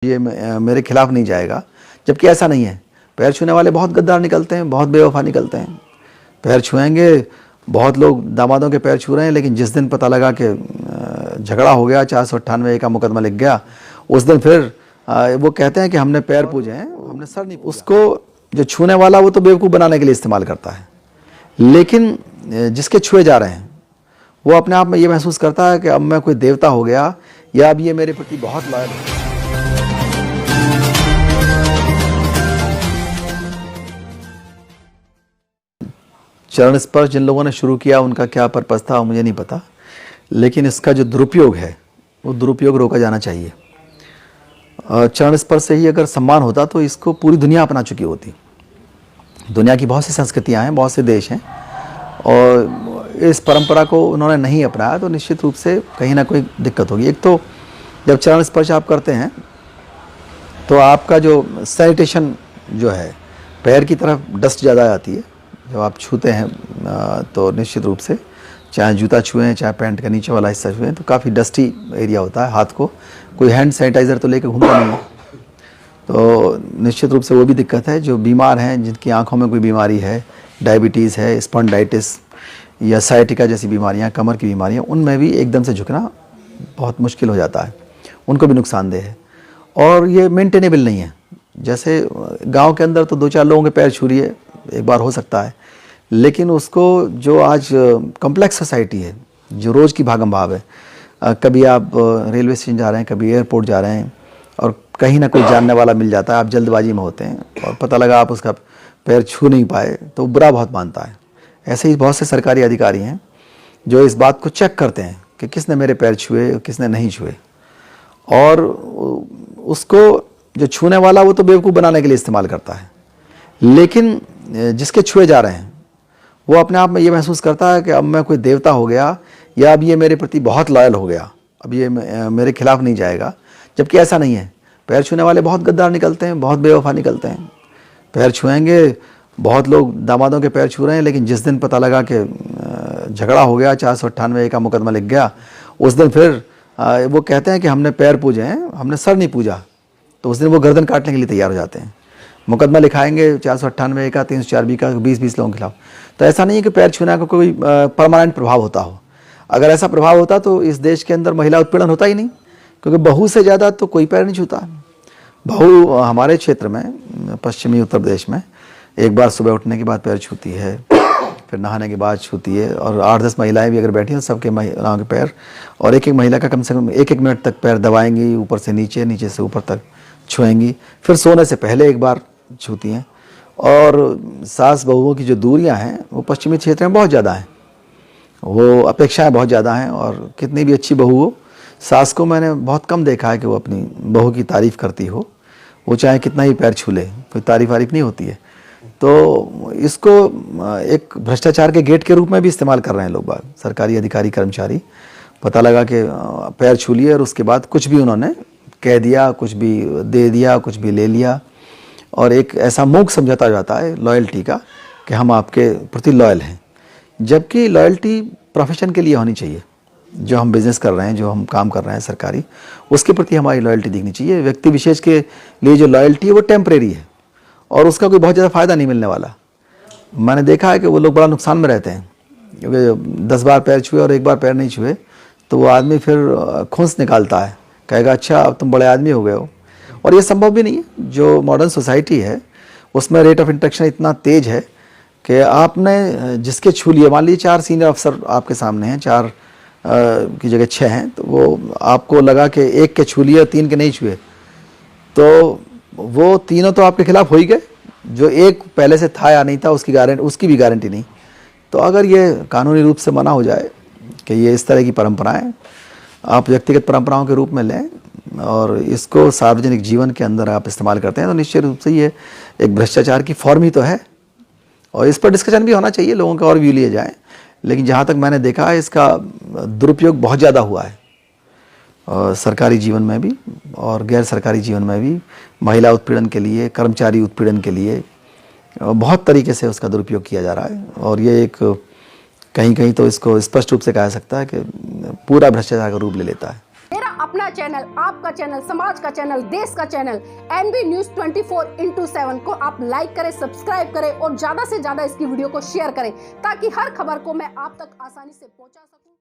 ये मेरे खिलाफ नहीं जाएगा, जबकि ऐसा नहीं है। पैर छूने वाले बहुत गद्दार निकलते हैं, बहुत बेवफा निकलते हैं। पैर छुएंगे, बहुत लोग दामादों के पैर छू रहे हैं, लेकिन जिस दिन पता लगा कि झगड़ा हो गया, 498 का मुकदमा लिख गया, उस दिन फिर वो कहते हैं कि हमने पैर पूजे हैं, हमने सर नहीं। उसको जो छूने वाला वो तो बेवकूफ़ बनाने के लिए इस्तेमाल करता है, लेकिन जिसके छुए जा रहे हैं वो अपने आप में ये महसूस करता है कि अब मैं कोई देवता हो गया, या अब ये मेरे प्रति बहुत लॉयल है। चरण स्पर्श जिन लोगों ने शुरू किया उनका क्या पर्पस था मुझे नहीं पता, लेकिन इसका जो दुरुपयोग है वो दुरुपयोग रोका जाना चाहिए। चरण स्पर्श से ही अगर सम्मान होता तो इसको पूरी दुनिया अपना चुकी होती। दुनिया की बहुत सी संस्कृतियां हैं, बहुत से देश हैं, और इस परंपरा को उन्होंने नहीं अपनाया तो निश्चित रूप से कहीं ना कोई दिक्कत होगी। एक तो जब चरण स्पर्श आप करते हैं तो आपका जो सैनिटेशन जो है, पैर की तरफ डस्ट ज़्यादा आती है जब आप छूते हैं, तो निश्चित रूप से चाहे जूता छुएं चाहे पैंट का नीचे वाला हिस्सा छुएं तो काफ़ी डस्टी एरिया होता है। हाथ को कोई हैंड सैनिटाइज़र तो लेकर घूमता नहीं है, तो निश्चित रूप से वो भी दिक्कत है। जो बीमार हैं, जिनकी आंखों में कोई बीमारी है, डायबिटीज़ है, स्पॉन्डाइटिस या साइटिका जैसी बीमारियां, कमर की बीमारियां, उनमें भी एकदम से झुकना बहुत मुश्किल हो जाता है, उनको भी नुकसानदेह है और ये मेंटेनेबल नहीं है। जैसे गांव के अंदर तो 2-4 लोगों के पैर छू रही है, एक बार हो सकता है, लेकिन उसको जो आज कॉम्प्लेक्स सोसाइटी है, जो रोज़ की भागम भाग है, कभी आप रेलवे स्टेशन जा रहे हैं, कभी एयरपोर्ट जा रहे हैं और कहीं ना कोई जानने वाला मिल जाता है, आप जल्दबाजी में होते हैं और पता लगा आप उसका पैर छू नहीं पाए तो बुरा बहुत मानता है। ऐसे ही बहुत से सरकारी अधिकारी हैं जो इस बात को चेक करते हैं कि किसने मेरे पैर छुए, किसने नहीं छुए, और उसको जो छूने वाला वो तो बेवकूफ़ बनाने के लिए इस्तेमाल करता है, लेकिन जिसके छुए जा रहे हैं वो अपने आप में ये महसूस करता है कि अब मैं कोई देवता हो गया, या अब ये मेरे प्रति बहुत लॉयल हो गया, अब ये मेरे खिलाफ नहीं जाएगा, जबकि ऐसा नहीं है। पैर छूने वाले बहुत गद्दार निकलते हैं, बहुत बेवफा निकलते हैं। पैर छुएंगे, बहुत लोग दामादों के पैर छू रहे हैं, लेकिन जिस दिन पता लगा कि झगड़ा हो गया, 498 का मुकदमा लिख गया, उस दिन फिर वो कहते हैं कि हमने पैर पूजे हैं, हमने सर नहीं पूजा, तो उस दिन वो गर्दन काटने के लिए तैयार हो जाते हैं। मुकदमा लिखाएंगे 498 का, 304B का, 20-20 लोगों के खिलाफ। तो ऐसा नहीं है कि पैर छूने का कोई परमानेंट प्रभाव होता हो। अगर ऐसा प्रभाव होता तो इस देश के अंदर महिला उत्पीड़न होता ही नहीं, क्योंकि बहू से ज़्यादा तो कोई पैर नहीं छूता। बहू हमारे क्षेत्र में, पश्चिमी उत्तर प्रदेश में, एक बार सुबह उठने के बाद पैर छूती है, फिर नहाने के बाद छूती है, और 8-10 महिलाएं भी अगर बैठी हैं सबके महिलाओं के पैर, और एक एक महिला का कम से कम 1-1 मिनट तक पैर दबाएंगी, ऊपर से नीचे, नीचे से ऊपर तक छुएंगी, फिर सोने से पहले एक बार छूती हैं। और सास बहुओं की जो दूरियां हैं वो पश्चिमी क्षेत्र में बहुत ज़्यादा हैं, वो अपेक्षाएं बहुत ज़्यादा हैं, और कितनी भी अच्छी बहू हो, सास को मैंने बहुत कम देखा है कि वो अपनी बहू की तारीफ़ करती हो, वो चाहे कितना ही पैर छू ले, कोई तारीफ़ नहीं होती है। तो इसको एक भ्रष्टाचार के गेट के रूप में भी इस्तेमाल कर रहे हैं लोग बाग, सरकारी अधिकारी कर्मचारी। पता लगा कि पैर छू लिए और उसके बाद कुछ भी उन्होंने कह दिया, कुछ भी दे दिया, कुछ भी ले लिया, और एक ऐसा मूक समझौता जाता है लॉयल्टी का कि हम आपके प्रति लॉयल हैं, जबकि लॉयल्टी प्रोफेशन के लिए होनी चाहिए। जो हम बिज़नेस कर रहे हैं, जो हम काम कर रहे हैं सरकारी, उसके प्रति हमारी लॉयल्टी दिखनी चाहिए। व्यक्ति विशेष के लिए जो लॉयल्टी है वो टेम्परेरी है और उसका कोई बहुत ज़्यादा फ़ायदा नहीं मिलने वाला। मैंने देखा है कि वो लोग बड़ा नुकसान में रहते हैं, क्योंकि 10 बार पैर छुए और एक बार पैर नहीं छुए तो वो आदमी फिर खुंस निकालता है, कहेगा अच्छा अब तुम बड़े आदमी हो गए हो, और ये संभव भी नहीं है। जो मॉडर्न सोसाइटी है उसमें रेट ऑफ इंटरेक्शन इतना तेज़ है कि आपने जिसके छू लिए, मान लीजिए 4 सीनियर अफसर आपके सामने हैं, 4 की जगह 6 हैं, तो वो आपको लगा कि एक के छू लिए और 3 के नहीं छुए, तो वो तीनों तो आपके खिलाफ हो ही गए। जो एक पहले से था या नहीं था उसकी भी गारंटी नहीं। तो अगर ये कानूनी रूप से मना हो जाए कि ये इस तरह की परंपराएं आप व्यक्तिगत परंपराओं के रूप में लें और इसको सार्वजनिक जीवन के अंदर आप इस्तेमाल करते हैं, तो निश्चित रूप से ये एक भ्रष्टाचार की फॉर्म ही तो है, और इस पर डिस्कशन भी होना चाहिए, लोगों के और व्यू लिए जाएँ। लेकिन जहाँ तक मैंने देखा है इसका दुरुपयोग बहुत ज़्यादा हुआ है, और सरकारी जीवन में भी और गैर सरकारी जीवन में भी, महिला उत्पीड़न के लिए, कर्मचारी उत्पीड़न के लिए बहुत तरीके से उसका दुरुपयोग किया जा रहा है। और ये एक कहीं कहीं तो इसको स्पष्ट रूप से कहा जा सकता है कि पूरा भ्रष्टाचार का रूप ले लेता है। अपना चैनल, आपका चैनल, समाज का चैनल, देश का चैनल एनबी न्यूज 24/7 को आप लाइक करें, सब्सक्राइब करें और ज्यादा से ज्यादा इसकी वीडियो को शेयर करें ताकि हर खबर को मैं आप तक आसानी से पहुंचा सकूं।